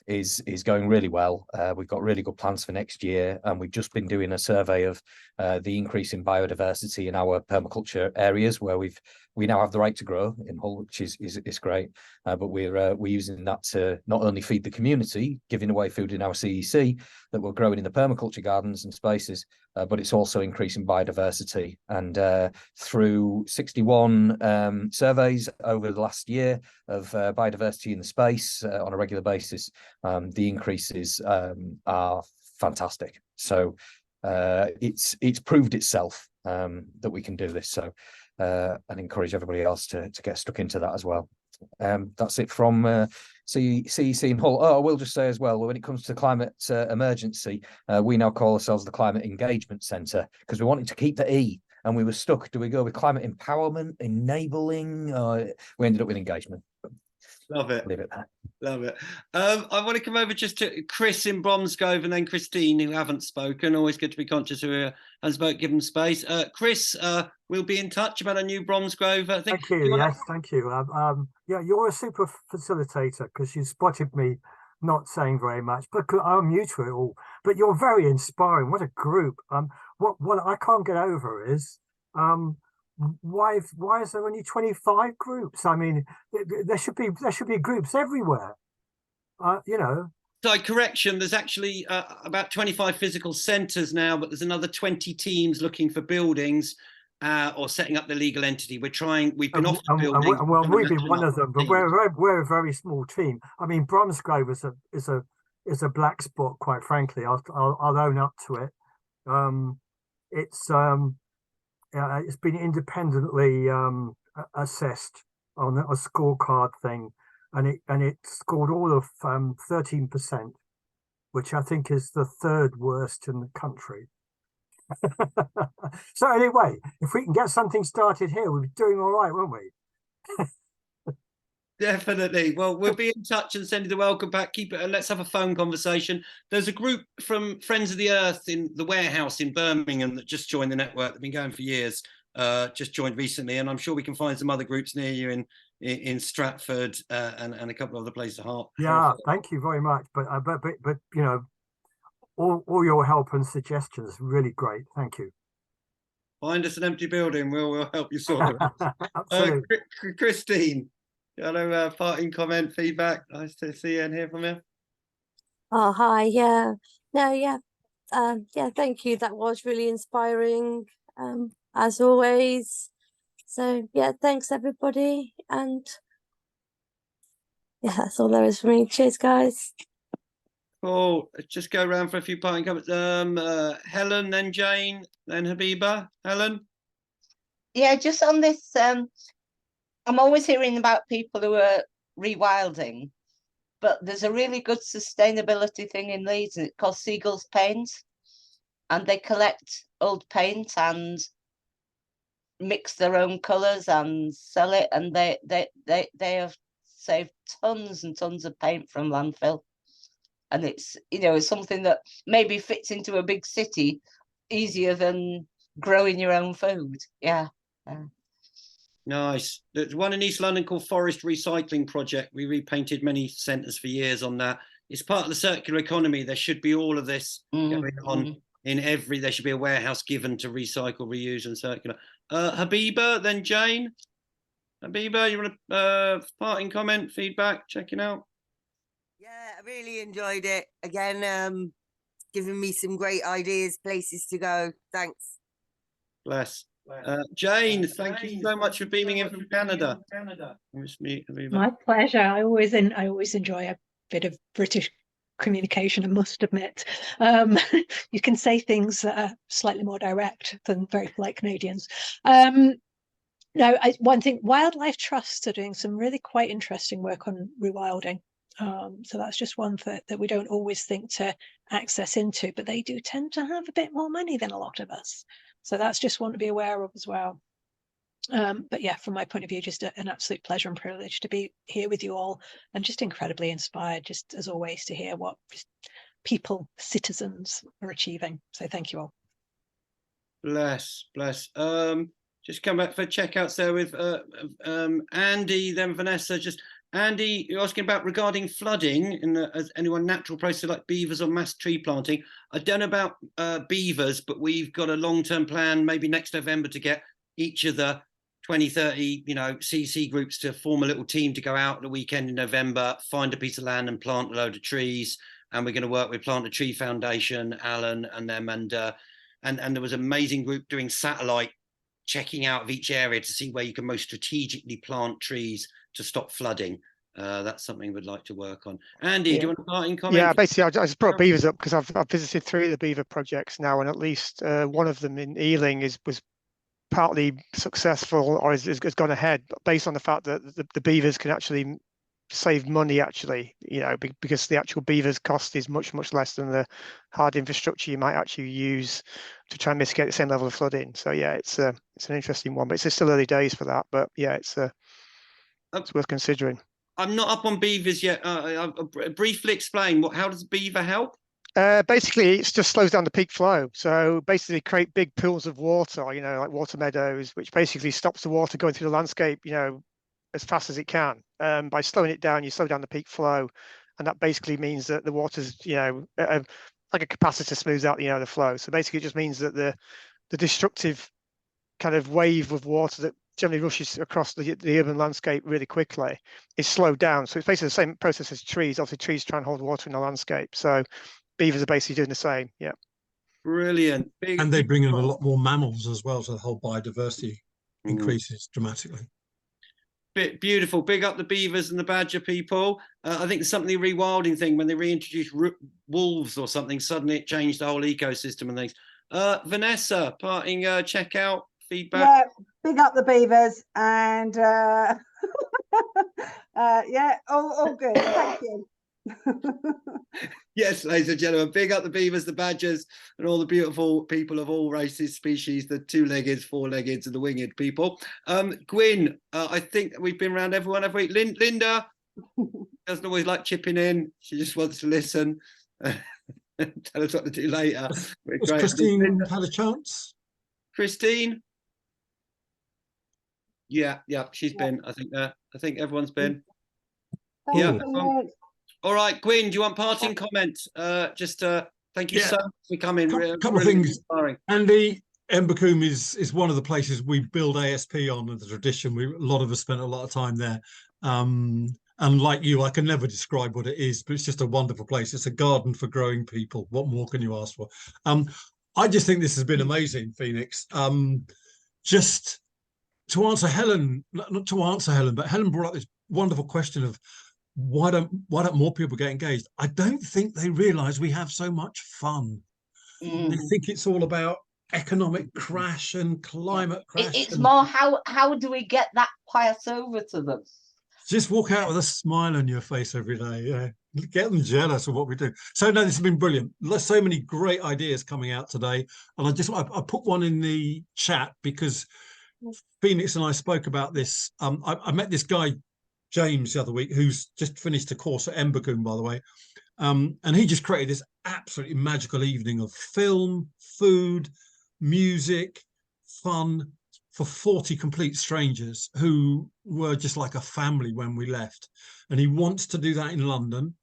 is going really well. We've got really good plans for next year, and we've just been doing a survey of the increase in biodiversity in our permaculture areas where we now have the right to grow in Hull, which is great. But we're using that to not only feed the community, giving away food in our CEC that we're growing in the permaculture gardens and spaces, but it's also increasing biodiversity. And through 61 surveys over the last year of biodiversity in the space on a regular basis, the increases are fantastic. So it's proved itself that we can do this. So and encourage everybody else to get stuck into that as well. That's it from CEC in Hull. Oh, I will just say as well, when it comes to climate emergency, we now call ourselves the Climate Engagement Centre because we wanted to keep the E, and we were stuck. Do we go with climate empowerment, enabling? We ended up with engagement. Love it. Leave it there. Love it. I want to come over just to Chris in Bromsgrove and then Christine, who haven't spoken. Always good to be conscious who hasn't spoken, give them space. Chris, we'll be in touch about a new Bromsgrove thing. Thank you. Yes, thank you. Yeah, you're a super facilitator because you spotted me not saying very much, but I'm new to it all. But you're very inspiring. What a group. What I can't get over is why is there only 25 groups? I mean, there should be groups everywhere. You know. So correction, there's actually about 25 physical centres now, but there's another 20 teams looking for buildings or setting up the legal entity. We've been offered buildings. Well, we've been one of them, but we're a very small team. I mean, Bromsgrove is a black spot, quite frankly. I'll own up to it. It's been independently assessed on a scorecard thing, and it scored all of 13%, which I think is the third worst in the country. So anyway, if we can get something started here, we'll be doing all right, won't we? Definitely. Well, we'll be in touch and send you the welcome back. Keep it. Let's have a phone conversation. There's a group from Friends of the Earth in the warehouse in Birmingham that just joined the network. They've been going for years. Just joined recently, and I'm sure we can find some other groups near you in Stratford and a couple of other places. Yeah, thank you very much. But you know, all your help and suggestions really great. Thank you. Find us an empty building. We'll help you sort it. Absolutely. Christine. Hello, parting comment, feedback. Nice to see you and hear from you. Oh, hi. Yeah. No, yeah. Yeah, thank you. That was really inspiring, as always. So yeah, thanks everybody. And yeah, that's all there is for me. Cheers, guys. Cool. Let's just go around for a few parting comments. Helen, then Jane, then Habiba. Helen? Yeah, just on this, I'm always hearing about people who are rewilding, but there's a really good sustainability thing in Leeds called Seagulls Paint, and they collect old paint and mix their own colours and sell it, and they have saved tons and tons of paint from landfill. And it's, you know, it's something that maybe fits into a big city easier than growing your own food. Yeah. Nice. There's one in East London called Forest Recycling Project. We repainted many centres for years on that. It's part of the circular economy. There should be all of this going on in every, there should be a warehouse given to recycle, reuse and circular. Habiba, then Jane. Habiba, you want to parting comment, feedback, checking out? Yeah, I really enjoyed it. Again, giving me some great ideas, places to go. Thanks. Bless. Jane, thank you so much for beaming in from Canada. My pleasure. I always enjoy a bit of British communication, I must admit. You can say things that are slightly more direct than very polite Canadians. One thing, wildlife trusts are doing some really quite interesting work on rewilding. So that's just one that we don't always think to access into, but they do tend to have a bit more money than a lot of us. So that's just one to be aware of as well. But yeah, from my point of view, just an absolute pleasure and privilege to be here with you all, and just incredibly inspired, just as always, to hear what people, citizens are achieving. So thank you all. Bless. Just come back for checkouts there with Andy, then Vanessa. Just Andy, you're asking about regarding flooding in as anyone natural process like beavers or mass tree planting. I don't know about beavers, but we've got a long-term plan, maybe next November, to get each of the 20, 30, CEC groups to form a little team to go out at the weekend in November, find a piece of land and plant a load of trees. And we're going to work with Plant a Tree Foundation, Alan and them, and there was an amazing group doing satellite checking out of each area to see where you can most strategically plant trees to stop flooding. That's something we'd like to work on. Andy, do you want to start in comment? Yeah, basically, I just brought beavers up because I've visited 3 of the beaver projects now, and at least one of them in Ealing was partly successful, or has gone ahead, based on the fact that the beavers can actually save money, because the actual beavers cost is much less than the hard infrastructure you might actually use to try and mitigate the same level of flooding. So yeah, it's an interesting one, but it's still early days for that. But yeah, it's worth considering. I'm not up on beavers yet. I'll briefly explain how does beaver help? Basically, it just slows down the peak flow. So basically create big pools of water, like water meadows, which basically stops the water going through the landscape, as fast as it can. By slowing it down, you slow down the peak flow. And that basically means that the water's, like a capacitor smooths out, the flow. So basically it just means that the destructive kind of wave of water that generally rushes across the urban landscape really quickly is slowed down. So it's basically the same process as trees. Obviously trees try and hold water in the landscape. So beavers are basically doing the same. Yeah. Brilliant. And they bring in a lot more mammals as well, so the whole biodiversity increases dramatically. Beautiful. Big up the beavers and the badger people. I think it's something, the rewilding thing, when they reintroduced wolves or something, suddenly it changed the whole ecosystem and things. Vanessa, parting checkout feedback. Yeah, big up the beavers, and yeah, all good. Thank you. Yes, ladies and gentlemen, big up the beavers, the badgers, and all the beautiful people of all races, species, the 2-legged, 4-legged, and the winged people. Gwyn, I think we've been around everyone, have we? Linda doesn't always like chipping in. She just wants to listen. Tell us what to do later. Has Christine had a chance? Christine? Yeah, she's been. I think everyone's been. Thank Yeah. you. All right, Gwyn, do you want parting comments? Thank you so much for coming. Couple of things. Inspiring. Andy, Embercombe is one of the places we build ASP on, and the tradition. A lot of us spent a lot of time there. And like you, I can never describe what it is, but it's just a wonderful place. It's a garden for growing people. What more can you ask for? I just think this has been amazing, Phoenix. Just to answer Helen, not to answer Helen, but Helen brought up this wonderful question of why don't more people get engaged? I don't think they realize we have so much fun. They think it's all about economic crash and climate crash. It's more how do we get that quiet over to them? Just walk out with a smile on your face every day. Yeah, get them jealous of what we do. So no, this has been brilliant. There's so many great ideas coming out today, and I put one in the chat because Phoenix and I spoke about this. I met this guy, James, the other week, who's just finished a course at Embercombe, by the way. And he just created this absolutely magical evening of film, food, music, fun for 40 complete strangers who were just like a family when we left. And he wants to do that in London.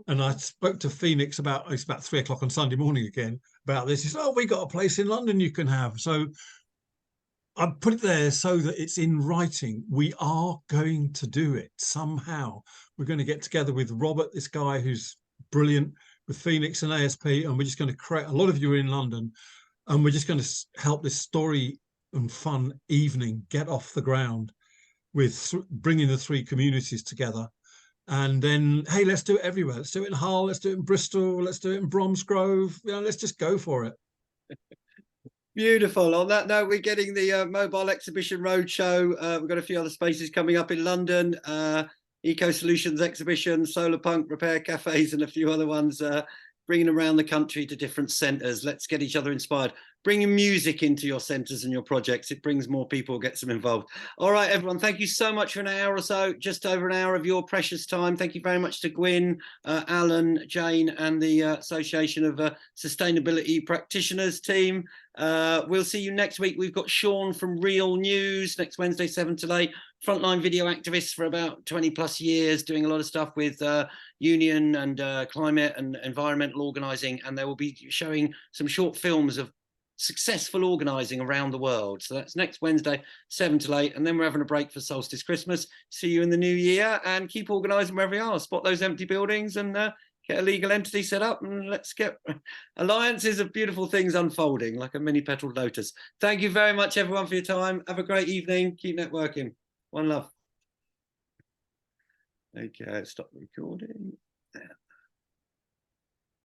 And I spoke to Phoenix it's about 3 o'clock on Sunday morning again about this. He said, oh, we got a place in London you can have. So I put it there so that it's in writing. We are going to do it somehow. We're going to get together with Robert, this guy who's brilliant, with Phoenix and ASP, and we're just going to create, a lot of you are in London, and we're just going to help this story and fun evening get off the ground with bringing the 3 communities together. And then, hey, let's do it everywhere. Let's do it in Hull, let's do it in Bristol, let's do it in Bromsgrove. Let's just go for it. Beautiful. On that note, we're getting the Mobile Exhibition Roadshow. We've got a few other spaces coming up in London. Eco Solutions Exhibition, Solar Punk, Repair Cafes, and a few other ones bringing around the country to different centres. Let's get each other inspired. Bringing music into your centres and your projects. It brings more people, gets them involved. All right, everyone, thank you so much for an hour or so, just over an hour of your precious time. Thank you very much to Gwyn, Alan, Jane, and the Association of Sustainability Practitioners team. We'll see you next week. We've got Sean from Real News next Wednesday, 7 to 8. Frontline video activists for about 20 plus years, doing a lot of stuff with union and climate and environmental organising. And they will be showing some short films of successful organising around the world. So that's next Wednesday, 7 to 8. And then we're having a break for Solstice Christmas. See you in the new year, and keep organising wherever you are. Spot those empty buildings and get a legal entity set up, and let's get alliances of beautiful things unfolding like a mini petal lotus. Thank you very much, everyone, for your time. Have a great evening. Keep networking. One love. Okay, stop recording. There.